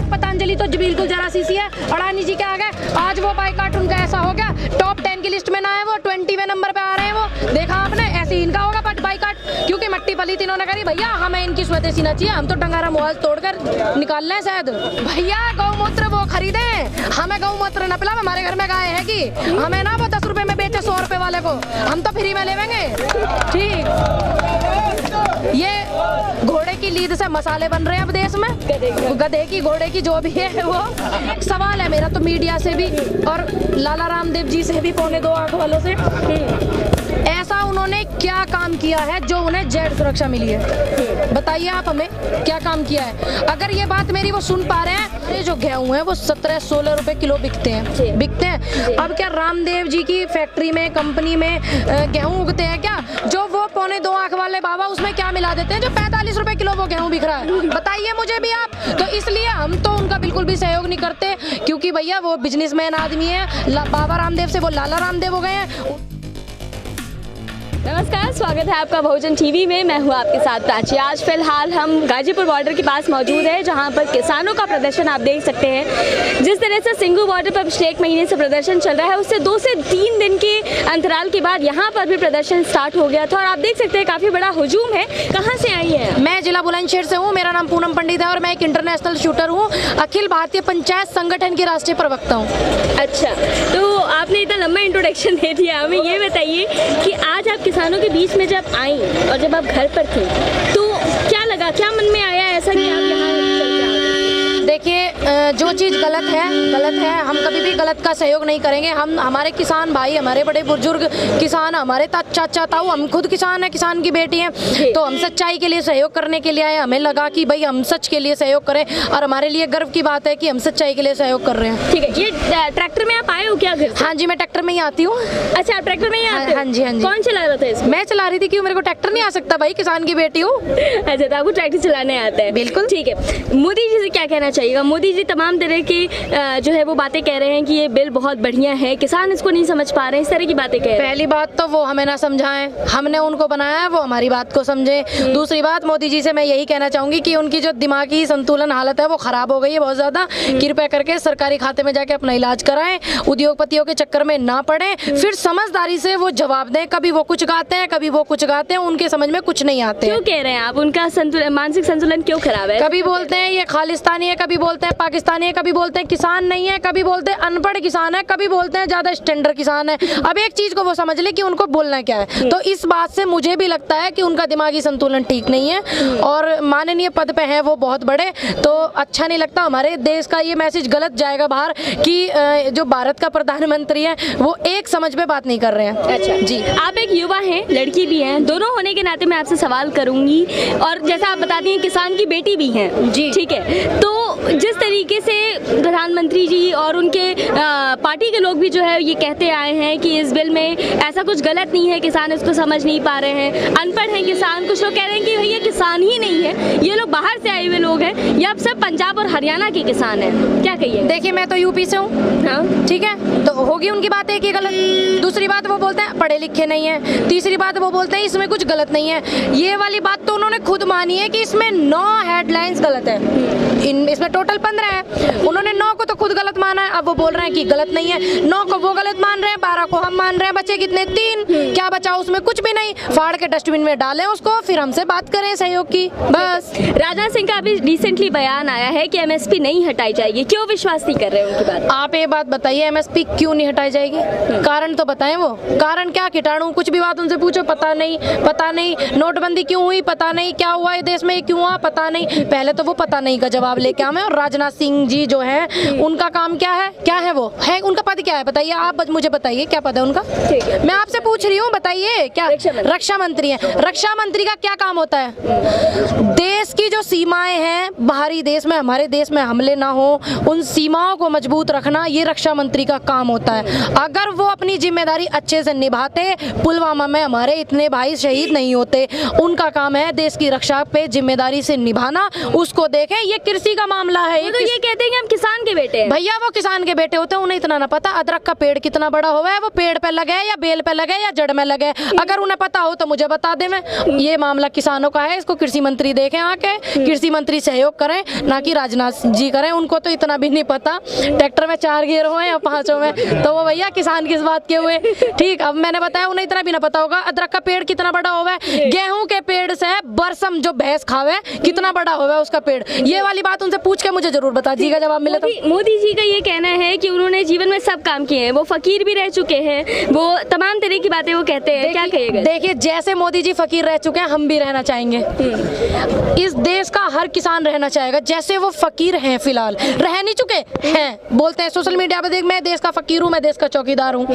पतंजलि तो बिल्कुल जरा सी है। अडानी जी क्या आ गए, आज वो बाइकाट उनका ऐसा हो गया, टॉप 10 की लिस्ट में ना है वो, 20वें नंबर पे आ रहे हैं वो। देखा आपने, ऐसे ही इनका होगा बाइकाट, क्योंकि मट्टी पलीत इन्होंने करी। भैया हमें इनकी स्वदेशी ना चाहिए, हम तो टंगारा मोहल तोड़कर निकाल लें शायद। भैया गौमूत्र वो खरीदे, हमें गौमूत्र न पिला, हमारे घर में गाय है कि हमें ना वो 10 रुपए में बेचे 100 रुपए वाले को, हम तो फ्री में लेंगे। ठीक, ये घोड़े की लीद से मसाले बन रहे हैं अब देश में, गधे की घोड़े की जो भी है वो। एक सवाल है मेरा तो मीडिया से भी और लाला रामदेव जी से भी, पौने 2 आंख वालों से, ऐसा उन्होंने क्या काम किया है जो उन्हें जेड सुरक्षा मिली है? बताइए आप हमें क्या काम किया है। अगर ये बात मेरी वो सुन पा रहे हैं, ये जो गेहूं है वो 17-16 रुपए किलो बिकते हैं। अब क्या रामदेव जी की फैक्ट्री में, कंपनी में गेहूं उगते हैं क्या, जो वो पौने 2 आंख वाले बाबा उसमें क्या मिला देते हैं जो 45 रुपए किलो वो गेहूं बिक रहा है? बताइए मुझे भी आप। तो इसलिए हम तो उनका बिल्कुल भी सहयोग नहीं करते, क्योंकि भैया वो बिजनेसमैन आदमी है। बाबा रामदेव से वो लाला रामदेव हो गए हैं। नमस्कार, स्वागत है आपका बहुजन टीवी में। मैं हूँ आपके साथ प्राची। आज फिलहाल हम गाजीपुर बॉर्डर के पास मौजूद है, जहाँ पर किसानों का प्रदर्शन आप देख सकते हैं। जिस तरह से सिंघू बॉर्डर पर पिछले 1 महीने से प्रदर्शन चल रहा है, उससे 2 से 3 दिन के अंतराल के बाद यहाँ पर भी प्रदर्शन स्टार्ट हो गया था और आप देख सकते हैं काफी बड़ा हुजूम है। कहाँ से आई है? मैं जिला बुलंदशहर से हूँ, मेरा नाम पूनम पंडित है और मैं एक इंटरनेशनल शूटर हूँ, अखिल भारतीय पंचायत संगठन की राष्ट्रीय प्रवक्ता हूँ। अच्छा, तो आपने इतना लंबा इंट्रोडक्शन दे दिया, हमें ये बताइए कि आज आप किसानों के बीच में जब आई और जब आप घर पर थे तो क्या लगा, क्या मन में आया ऐसा कि आप यहाँ चलते आ गए? देखिए, जो चीज़ गलत है, हम कभी भी गलत का सहयोग नहीं करेंगे। हम, हमारे किसान भाई, हमारे बड़े बुजुर्ग किसान, हमारे चाचा ताऊ, हम खुद किसान हैं, किसान की बेटी हैं, तो हम सच्चाई के लिए सहयोग करने के लिए आए। हमें लगा कि भाई हम सच के लिए सहयोग करें और हमारे लिए गर्व की बात है कि हम सच्चाई के लिए सहयोग कर रहे हैं। ठीक है, ये ट्रैक्टर में आप आए हो क्या घर से? हाँ जी, मैं ट्रैक्टर में ही आती हूँ। अच्छा, आप ट्रैक्टर में ही आते हो? हाँ जी, हाँ जी। कौन चला रहा था इसको? मैं चला रही थी, क्यों मेरे को ट्रैक्टर नहीं आ सकता भाई, किसान की बेटी हूँ। अच्छा, तो आपको ट्रैक्टर चलाने आता है? बिल्कुल। ठीक है, मोदी जी से क्या कहना चाहिएगा? मोदी जी तमाम तरह की जो है वो बातें कह रहे हैं कि ये बिल बहुत बढ़िया है, किसान इसको नहीं समझ पा रहे हैं, इस तरह की बातें कह रहे हैं। पहली बात तो वो हमें ना समझाएं, हमने उनको बनाया है, वो हमारी बात को समझे। दूसरी बात, मोदी जी से मैं यही कहना चाहूंगी कि उनकी जो दिमागी संतुलन हालत है वो खराब हो गई है बहुत ज्यादा। कृपया करके सरकारी खाते में जाके अपना इलाज कराएं, उद्योगपतियों के चक्कर में ना पड़े, फिर समझदारी से वो जवाब दें। कभी वो कुछ गाते हैं, कभी वो कुछ गाते हैं, उनके समझ में कुछ नहीं आते। क्यों कह रहे हैं आप? उनका मानसिक संतुलन क्यों खराब है? कभी बोलते हैं ये खालिस्तानी है, कभी बोलते हैं पाकिस्तानी है, कभी बोलते हैं किसान नहीं है, कभी बोलते हैं अनपढ़ किसान है, कभी बोलते हैं ज्यादा स्टैंडर्ड किसान है। अब एक चीज को वो समझ ले कि उनको बोलना क्या है। तो इस बात से मुझे भी लगता है कि उनका दिमागी संतुलन ठीक नहीं है और माननीय पद पे हैं वो बहुत बड़े, तो अच्छा नहीं लगता। हमारे देश का ये मैसेज गलत जाएगा बाहर कि जो भारत का प्रधानमंत्री है वो एक समझ पे बात नहीं कर रहे हैं। अच्छा जी, आप एक युवा हैं, लड़की भी हैं, दोनों होने के नाते मैं आपसे सवाल करूंगी, और जैसा आप बताती हैं किसान की बेटी भी हैं जी, ठीक है। तो जिस तरीके से प्रधानमंत्री जी और उनके पार्टी के लोग भी जो है ये कहते आए हैं कि इस बिल में ऐसा कुछ गलत नहीं है, किसान इसको समझ नहीं पा रहे हैं, अनपढ़ हैं किसान। कुछ लोग कह रहे हैं कि भैया किसान ही नहीं है, ये लोग बाहर से आए हुए लोग हैं, या सब पंजाब और हरियाणा के किसान हैं, क्या कहिए? देखिए, मैं तो यूपी से हूँ, हाँ ठीक है, तो होगी उनकी बात एक ही गलत। दूसरी बात वो बोलते हैं पढ़े लिखे नहीं है, तीसरी बात वो बोलते हैं इसमें कुछ गलत नहीं है। ये वाली बात तो उन्होंने खुद मानी है कि इसमें 9 हेडलाइंस गलत है, इसमें टोटल 15 है, उन्होंने 9 को तो खुद गलत माना है। अब वो बोल रहे हैं कि गलत नहीं है, 9 को वो गलत मान रहे हैं, 12 को हम मान रहे हैं, बचे कितने? 3। क्या बचा? उसमें कुछ भी नहीं, फाड़ के डस्टबिन में डालें उसको, फिर हमसे बात करें सहयोग की, बस। राजनाथ सिंह का अभी रिसेंटली बयान आया है कि एमएसपी नहीं हटाई जाएगी, क्यों विश्वास नहीं कर रहे हैं उनकी बात? आप ये बात बताइए, एमएसपी क्यों नहीं हटाई जाएगी? कारण तो बताएं, वो कारण क्या? कीटाणु, कुछ भी बात उनसे पूछो, पता नहीं। नोटबंदी क्यों हुई? पता नहीं। क्या हुआ ये देश में, क्यों हुआ? पता नहीं। पहले तो वो पता नहीं का जवाब लेके आए। और राजनाथ सिंह जी जो है उनका काम क्या है? वो है उनका पद क्या है? बताइए आप, मुझे बताइए क्या पद है उनका? मैं आपसे पूछ रही हूँ, बताइए क्या? रक्षा मंत्री है। रक्षा मंत्री का क्या काम होता है? देश की जो सीमाएं हैं, बाहरी देश में, हमारे देश में हमले ना हो, उन सीमाओं को मजबूत रखना, ये रक्षा मंत्री का काम होता है। अगर वो अपनी जिम्मेदारी अच्छे से निभाते, पुलवामा में हमारे इतने भाई शहीद नहीं होते। उनका काम है देश की रक्षा पे जिम्मेदारी से निभाना। उसको देखें, ये कृषि का मामला है। वो तो ये कहते हैं कि हम किसान के बेटे हैं। भैया वो किसान के बेटे होते हैं, उन्हें इतना ना पता अदरक का पेड़ कितना बड़ा हुआ है, वो पेड़ पे लगे या बेल पे लगे या जड़ में लगे। अगर उन्हें पता हो तो मुझे बता दे। मैं ये मामला किसानों का है, इसको कृषि मंत्री देखें आके, कृषि मंत्री सहयोग करें, ना कि राजनाथ जी करें। उनको तो इतना भी नहीं पता ट्रैक्टर में 4 गियर हो या 5 में, तो वो भैया किसान किस बात के हुए। ठीक, अब मैंने बताया उन्हें इतना भी ना पता होगा अदरक का पेड़ कितना बड़ा हुआ है, गेहूं के पेड़ से बरसम जो भैंस खावे कितना बड़ा हुआ है उसका पेड़। ये वाली बात उनसे पूछ के मुझे जरूर बता दीजिएगा जवाब मिले तो। मोदी जी का ये कहना है कि उन्होंने जीवन में सब काम किए हैं, वो फकीर भी रह चुके हैं, वो तमाम तरह की बातें वो कहते हैं। क्या कहिएगा? देखिए, जैसे मोदी जी फकीर रह चुके हैं, हम भी रहना चाहेंगे। इस देश का हर किसान रहना चाहेगा जैसे वो फकीर हैं। फिलहाल रह नहीं चुके हैं, बोलते हैं सोशल मीडिया पे, देख मैं देश का फकीर हूँ, मैं देश का चौकीदार हूँ।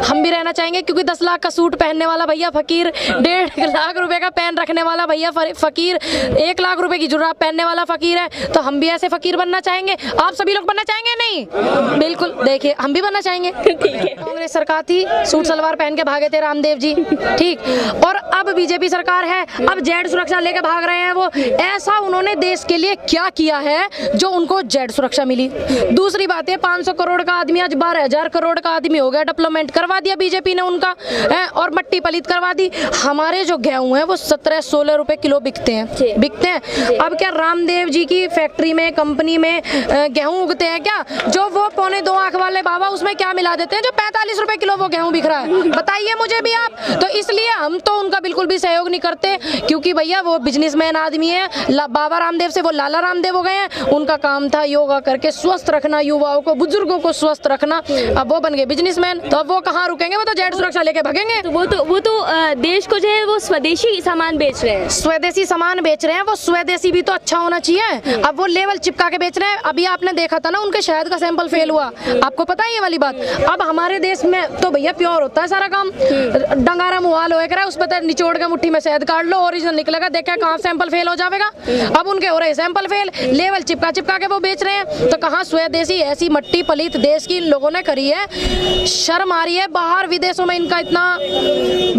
हम भी रहना चाहेंगे, क्योंकि 10 लाख का सूट पहनने वाला भैया फकीर, 1.5 लाख रुपए का पेन रखने वाला भैया फकीर, 1 लाख रुपए की जुराब पहनने वाला फकीर है। तो हम भी ऐसे फकीर बनना चाहेंगे। आप सभी लोग बनना चाहेंगे? नहीं, बिल्कुल। देखिए, हम भी बनना चाहेंगे। कांग्रेस सरकार थी, सूट सलवार पहन के भागे थे रामदेव जी, ठीक, और अब बीजेपी सरकार है, अब जेड सुरक्षा लेके भाग रहे हैं। वो ऐसा उन्होंने देश के लिए क्या किया है जो उनको जेड सुरक्षा मिली? दूसरी बात है, 500 करोड़ का आदमी आज 12,000 करोड़ का आदमी हो गया। डेवलपमेंट करवा दिया बीजेपी ने उनका है, और मट्टी पलित करवा दी। हमारे जो गेहूं है वो 17-16 रुपए किलो बिकते हैं। अब क्या रामदेव जी की फैक्ट्री में, कंपनी में गेहूं उगते हैं क्या, जो वो 2.25 आंख वाले बाबा उसमें क्या मिला देते हैं जो 45 रुपए किलो वो गेहूं बिक रहा है? बताइए मुझे भी आप। तो इसलिए हम तो उनका बिल्कुल भी सहयोग नहीं करते, क्योंकि भैया वो बिजनेसमैन आदमी है। बाबा रामदेव से वो लाला रामदेव हो गए हैं। उनका काम था योगा करके स्वस्थ रखना युवाओं को, बुजुर्गों को स्वस्थ रखना। अब वो बन गए बिजनेसमैन, तो अब वो कहाँ रुकेंगे? वो तो जेड सुरक्षा लेके भागेंगे। तो वो तो देश को जो है वो स्वदेशी सामान बेच रहे हैं। स्वदेशी सामान बेच रहे हैं, वो स्वदेशी भी तो अच्छा होना चाहिए। अब वो लेवल चिपका के बेच रहे हैं। अभी आपने देखा था ना, उनके शहद का सैंपल फेल हुआ, आपको पता है ये वाली बात? अब हमारे देश में तो भैया प्योर होता है सारा काम, डंगारा मुहाल हो रहा है, उस पर निचोड़ के मुट्ठी में शहद काट लो, ओरिजिनल निकलेगा। देखा कहाँ सैंपल फेल हो जाएगा? अब उनके हो रहे सैंपल फेल, लेवल चिपका चिपका के वो बेच रहे हैं। तो कहाँ स्वदेशी ऐसी मट्टी पलित देश की इन लोगों ने करी है? शर्म आ रही है। बाहर विदेशों में इनका इतना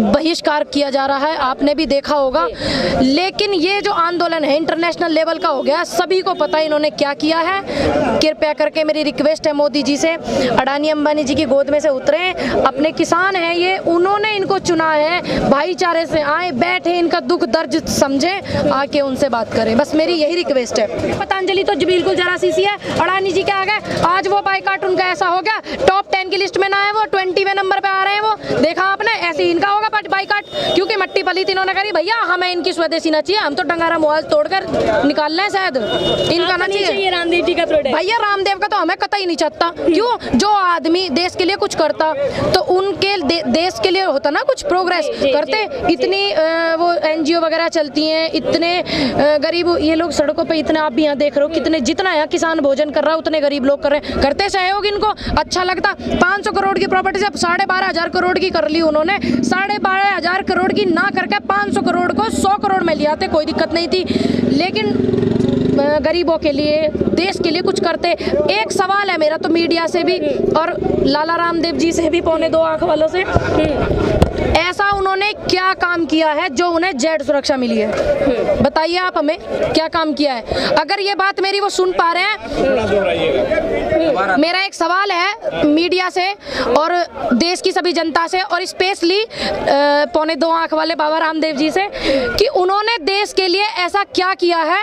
बहिष्कार किया जा रहा है, आपने भी देखा होगा। लेकिन ये जो आंदोलन है इंटरनेशनल लेवल का हो गया, सभी को पता है इन्होंने क्या किया है। कृपया करके मेरी रिक्वेस्ट है मोदी जी से, अडानी अंबानी जी की गोद में से उतरे। अपने किसान हैं ये, उन्होंने इनको चुना है, भाईचारे से आए, बैठे, इनका दुख दर्द समझे, आके उनसे बात करें। बस मेरी यही रिक्वेस्ट है। पतंजलि तो बिल्कुल जरा सी है, अडानी जी के आ गए। आज वो बाइकाट उनका ऐसा हो गया, टॉप 10 की लिस्ट में ना है, वो 20वें नंबर पे आ रहे हैं। वो देखा आपने, ऐसे ही इनका होगा बाइकाट, क्योंकि मट्टी पलित इन्होंने करी। भैया हमें इनकी स्वदेशी ना चाहिए, हम तो डंगारा मुआल तोड़कर निकाल लें शायद, इनका ना चाहिए रामदेव जी का प्रोडक्ट। भैया रामदेव का तो हमें कतई नहीं चाहता। क्यों? जो आदमी देश के लिए कुछ करता तो उनके देश के लिए होता ना कुछ प्रोग्रेस करते। इतनी वो NGO वगैरह चलती हैं, इतने गरीब ये लोग सड़कों पे, इतने आप भी यहाँ देख रहे हो कितने, जितना यहाँ किसान भोजन कर रहा है उतने गरीब लोग कर रहे हैं। करते सहयोग इनको अच्छा लगता। 500 करोड़ की प्रॉपर्टी से 12,500 करोड़ की कर ली उन्होंने। 12,500 करोड़ की ना करके 500 करोड़ को 100 करोड़ में ले आते, कोई दिक्कत नहीं थी। लेकिन गरीबों के लिए, देश के लिए कुछ करते। एक सवाल है मेरा तो मीडिया से भी और लाला रामदेव जी से भी, 2.25 आंख वालों से, ऐसा उन्होंने क्या काम किया है जो उन्हें जेड सुरक्षा मिली है? बताइए आप हमें, क्या काम किया है? अगर ये बात मेरी वो सुन पा रहे हैं, मेरा एक सवाल है मीडिया से और देश की सभी जनता से, और स्पेशली 2.25 आंख वाले बाबा रामदेव जी से, कि उन्होंने देश के लिए ऐसा क्या किया है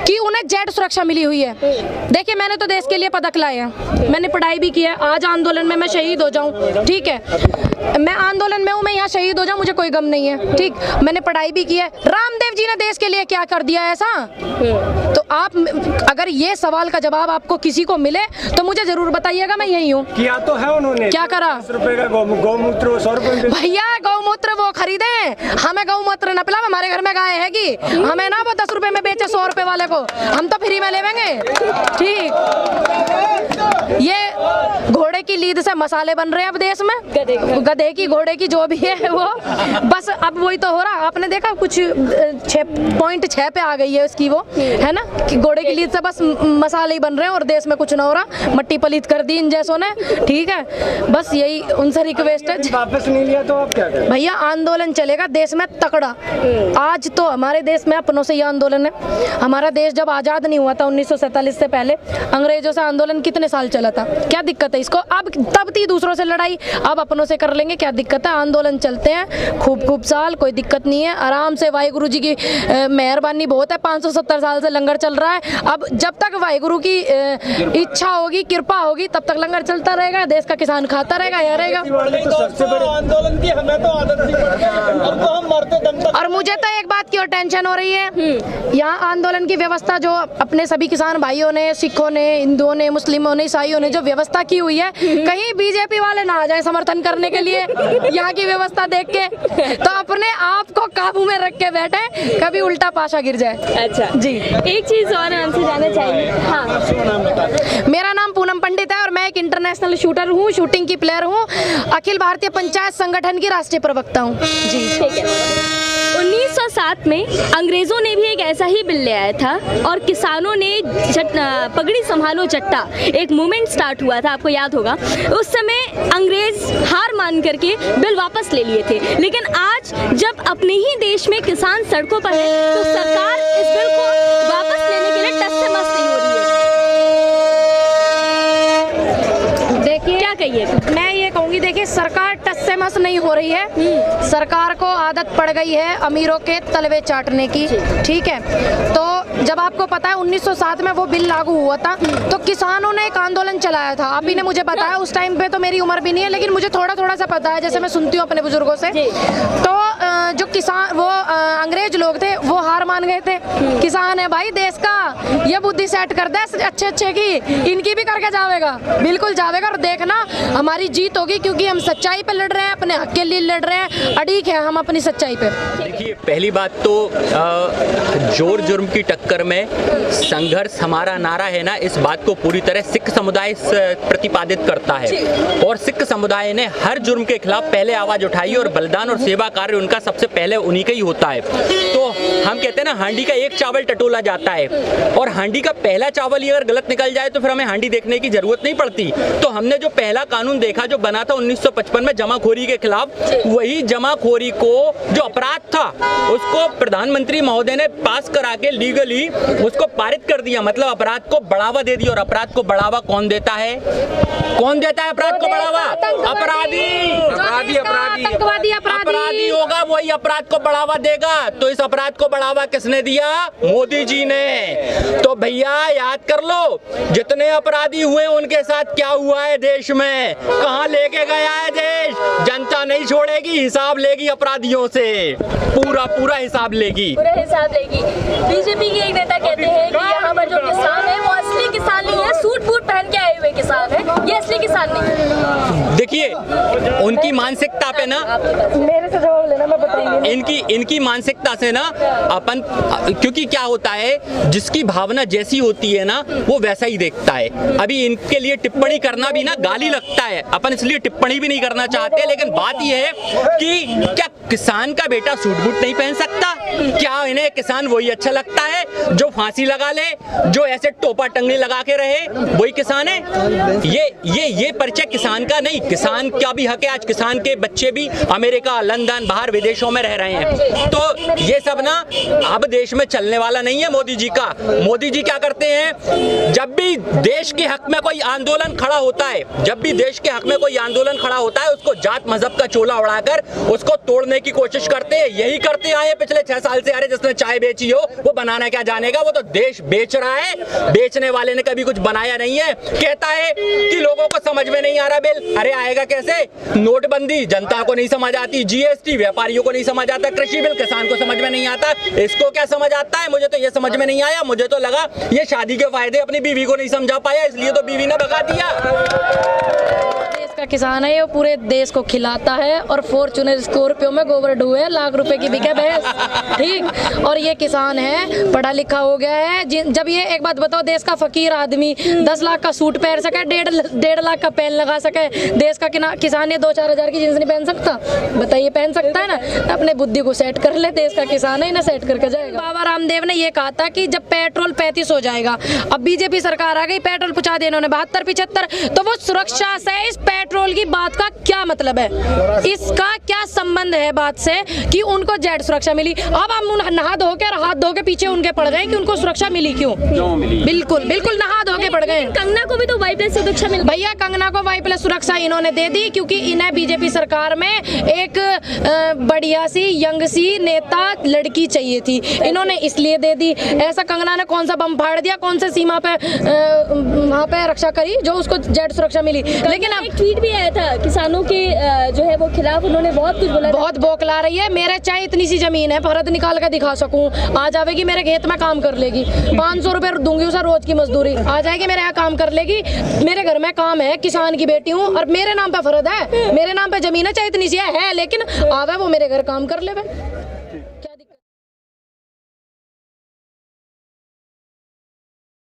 कि उन्हें जेड सुरक्षा मिली हुई है। देखिए, मैंने तो देश के लिए पदक लाए हैं, मैंने पढ़ाई भी की है। आज आंदोलन में मैं शहीद हो जाऊं, ठीक है, मैं आंदोलन में हूं, मैं यहाँ शहीद हो जाऊं, मुझे कोई गम नहीं है, ठीक, मैंने पढ़ाई भी की है। रामदेव जी ने देश के लिए क्या कर दिया ऐसा? तो आप अगर ये सवाल का जवाब आपको किसी को मिले तो मुझे जरूर बताइएगा, मैं यही हूँ। किया तो है उन्होंने। क्या करा? 10 रुपए का गौमूत्र 100 रुपए। भैया गौमूत्र वो खरीदे, हमें गौमूत्र न पिला, हमारे घर में गाय हैगी, हमें ना वो 10 रुपए में बेचे 100 रुपए वाले को, हम तो फ्री में लेवेंगे, ठीक। ये घोड़े की लीद से मसाले बन रहे हैं अब देश में, गधे की घोड़े की जो भी है वो, बस अब वही तो हो रहा। आपने देखा कुछ 6.6 पे आ गई है उसकी वो, है ना, कि घोड़े की लीद से बस मसाले ही बन रहे हैं और देश में कुछ ना हो रहा, मट्टी पलीत कर दी इन जैसों ने। ठीक है, बस यही उनसे रिक्वेस्ट है। वापस नहीं लिया तो आप क्या करें? भैया आंदोलन चलेगा देश में तकड़ा। आज तो हमारे देश में अपनों से ये आंदोलन है। हमारा देश जब आज़ाद नहीं हुआ था 1947 से पहले, अंग्रेजों से आंदोलन कितने साल चला था, क्या दिक्कत है इसको? अब तब थी दूसरों से लड़ाई, अब अपनों से कर लेंगे, क्या दिक्कत है? आंदोलन चलते हैं खूब साल, कोई दिक्कत नहीं है, आराम से। वाहिगुरु जी की मेहरबानी बहुत है, 570 साल से लंगर चल रहा है। अब जब तक वाहिगुरु की इच्छा होगी, कृपा होगी, तब तक लंगर चलता रहेगा, देश का किसान खाता रहेगा, यह रहेगा। आंदोलन की हमें तो आदत सी पड़ गई, अब तो हम मरते दम तक। और मुझे तो एक बात की और टेंशन हो रही है, यहाँ आंदोलन की व्यवस्था जो अपने सभी किसान भाइयों ने, सिखों ने, हिंदुओं ने, मुस्लिमों ने, ईसाइयों ने जो व्यवस्था की हुई है, कहीं बीजेपी वाले ना आ जाए समर्थन करने के लिए यहाँ की व्यवस्था देख के, तो अपने आप को काबू में रख के बैठे, कभी उल्टा पाशा गिर जाए। अच्छा जी, एक चीज और आपसे जानना चाहिए। हाँ, मेरा नाम पूनम पंडित है और मैं एक इंटरनेशनल शूटर हूँ, शूटिंग की प्लेयर हूँ, अखिल भारतीय पंचायत संगठन की राष्ट्रीय प्रवक्ता हूँ। जी ठीक है। 1907 में अंग्रेजों ने भी एक ऐसा ही बिल ले आया था और किसानों ने पगड़ी संभालो जट्टा एक मूवमेंट स्टार्ट हुआ था, आपको याद होगा। उस समय अंग्रेज हार मान करके बिल वापस ले लिए थे, लेकिन आज जब अपने ही देश में किसान सड़कों पर है तो सरकार इस बिल को वापस लेने के लिए टस से मस नहीं हो रही है। देखिए, क्या कहिए? मैं ये कहूँगी, देखिए सरकार टस से मस नहीं हो रही है, सरकार को आदत पड़ गई है अमीरों के तलवे चाटने की। ठीक है, तो जब आपको पता है 1907 में वो बिल लागू हुआ था तो किसानों ने एक आंदोलन चलाया था। आप ही ने मुझे बताया, उस टाइम पे तो मेरी उम्र भी नहीं है, लेकिन मुझे थोड़ा सा पता है, जैसे मैं सुनती हूँ अपने बुजुर्गों से। तो जो किसान, वो अंग्रेज लोग थे, वो हार मान गए थे। किसान है भाई देश का, ये बुद्धि सेट कर दे अच्छे की, इनकी भी करके जावेगा, बिल्कुल जावेगा। और देखना हमारी जीत होगी, क्योंकि हम सच्चाई पे लड़ रहे हैं, अपने हक के लिए लड़ रहे हैं, अड़ीक है हम अपनी सच्चाई पे। देखिए, पहली बात तो जोर जुर्म की टक्कर में संघर्ष हमारा नारा है ना, इस बात को पूरी तरह सिख समुदाय प्रतिपादित करता है। और सिख समुदाय ने हर जुर्म के खिलाफ पहले आवाज उठाई और बलिदान और सेवा कार्य उनका सबसे पहले उन्हीं का ही होता है। तो हम कहते हैं ना, हांडी का एक चावल टटोला जाता है, और हांडी का पहला चावल ही अगर गलत निकल जाए तो फिर हमें हांडी देखने की जरूरत नहीं पड़ती। तो हमने जो पहला कानून देखा जो बना था 1955 में जमाखोरी के खिलाफ, वही जमाखोरी को जो अपराध था उसको प्रधानमंत्री महोदय ने पास करा के लीगली उसको पारित कर दिया। मतलब अपराध को बढ़ावा दे दिया। और अपराध को बढ़ावा कौन देता है? कौन देता है अपराध को बढ़ावा? अपराधी अपराधी होगा, वही अपराध को बढ़ावा देगा। तो इस अपराध को बढ़ावा किसने दिया? मोदी जी ने। तो भैया याद कर लो, जितने अपराधी हुए उनके साथ क्या हुआ है देश में, कहां लेके गया है देश। जनता नहीं छोड़ेगी, हिसाब लेगी अपराधियों से, पूरा हिसाब लेगी। बीजेपी के एक नेता कहते हैं कि यहाँ पर जो किसान है वो असली किसान नहीं है, सूट बूट पहन के आए हुए किसान है, ये असली किसान नहीं। देखिए, उनकी मानसिकता पे ना, मेरे से जवाब लेना, मैं बताऊंगी। इनकी मानसिकता से ना अपन, क्योंकि क्या होता है, जिसकी भावना जैसी होती है ना वो वैसा ही देखता है। अभी इनके लिए टिप्पणी करना भी ना गाली लगता है, अपन इसलिए टिप्पणी भी नहीं करना चाहते। लेकिन बात यह है कि क्या किसान का बेटा सूट बूट नहीं पहन सकता? क्या इन्हें किसान वही अच्छा लगता है जो फांसी लगा ले, जो ऐसे टोपा टंगड़ी लगा के रहे, वही किसान है? ये परिचय किसान का नहीं। किसान का भी हक है। आज किसान के बच्चे भी अमेरिका, लंदन, बाहर विदेशों में रह रहे हैं। तो ये सब ना अब देश में चलने वाला नहीं है मोदी जी का। मोदी जी क्या करते हैं, जब भी देश के हक में कोई आंदोलन खड़ा होता है, उसको जात मजहब का चोला उड़ाकर उसको तोड़ने की कोशिश करते हैं। यही करते आए पिछले 6 साल से। अरे जिसने चाय बेची हो वो बनाना क्या जानेगा, वो तो देश बेच रहा है। बेचने वाले ने कभी कुछ बनाया नहीं है। कहता है कि लोगों को समझ में नहीं आ रहा बिल। अरे आएगा कैसे? नोटबंदी जनता को नहीं समझ आती, जीएसटी व्यापारियों को नहीं समझ आता, कृषि बिल किसान को समझ में नहीं आता। इसको क्या समझ आता है? मुझे तो ये समझ में नहीं आया। मुझे तो लगा ये शादी के फायदे अपनी बीवी को नहीं समझा पाया, इसलिए तो बीवी ने भगा दिया। का किसान है, ये पूरे देश को खिलाता है और फॉर्च्यूनर स्कॉर्पियो में गोबर ढोए लाख रुपए की बिके भैंस, ठीक। और ये किसान है, पढ़ा लिखा हो गया है। जब ये एक बात बताओ, देश का फकीर आदमी 10 लाख का सूट पहन सके, 1.5 लाख का पेन लगा सके, देश का किसान ये 2-4 हजार की जींस नहीं पहन सकता? बताइए, पहन सकता है ना? अपने बुद्धि को सेट कर ले, देश का किसान है ना, सेट करके जाएगा। बाबा रामदेव ने ये कहा था कि जब पेट्रोल 35 हो जाएगा, अब बीजेपी सरकार आ गई, पेट्रोल पहुंचा दिया इन्होंने 72-75, तो वो सुरक्षा से इस पेट्रोल की बात का क्या मतलब है? इसका क्या संबंध है बात से कि उनको जेड सुरक्षा मिली? अब हम नहा धो के और हाथ धो के पीछे उनके पड़ गए कि उनको सुरक्षा मिली क्यों मिली? बिल्कुल बिल्कुल नहा धो के पड़ गए। कंगना को भी तो वाई प्लस सुरक्षा मिली। भैया कंगना को वाई प्लस सुरक्षा इन्होंने दे दी क्योंकि इन्हें बीजेपी सरकार में एक बढ़िया सी यंग सी नेता लड़की चाहिए थी, इन्होंने इसलिए दे दी। ऐसा कंगना ने कौन सा बम फाड़ दिया, कौन से सीमा पे वहाँ पे रक्षा करी जो उसको जेड सुरक्षा मिली? लेकिन अब एक ट्वीट भी आया था किसानों के जो है वो खिलाफ, उन्होंने बहुत कुछ बोला, बहुत बौखला रही है। मेरे चाहे इतनी सी जमीन है, फरद निकाल के दिखा सकूं, आ जाएगी मेरे खेत में काम कर लेगी, 500 रुपए दूंगी उसे रोज की मजदूरी, आ जाएगी मेरे यहाँ काम कर लेगी। मेरे घर में काम है, किसान की बेटी हूँ और मेरे नाम पे फरद है, मेरे नाम पे जमीन है, चाहे इतनी सी है, लेकिन आवे वो मेरे घर काम कर ले।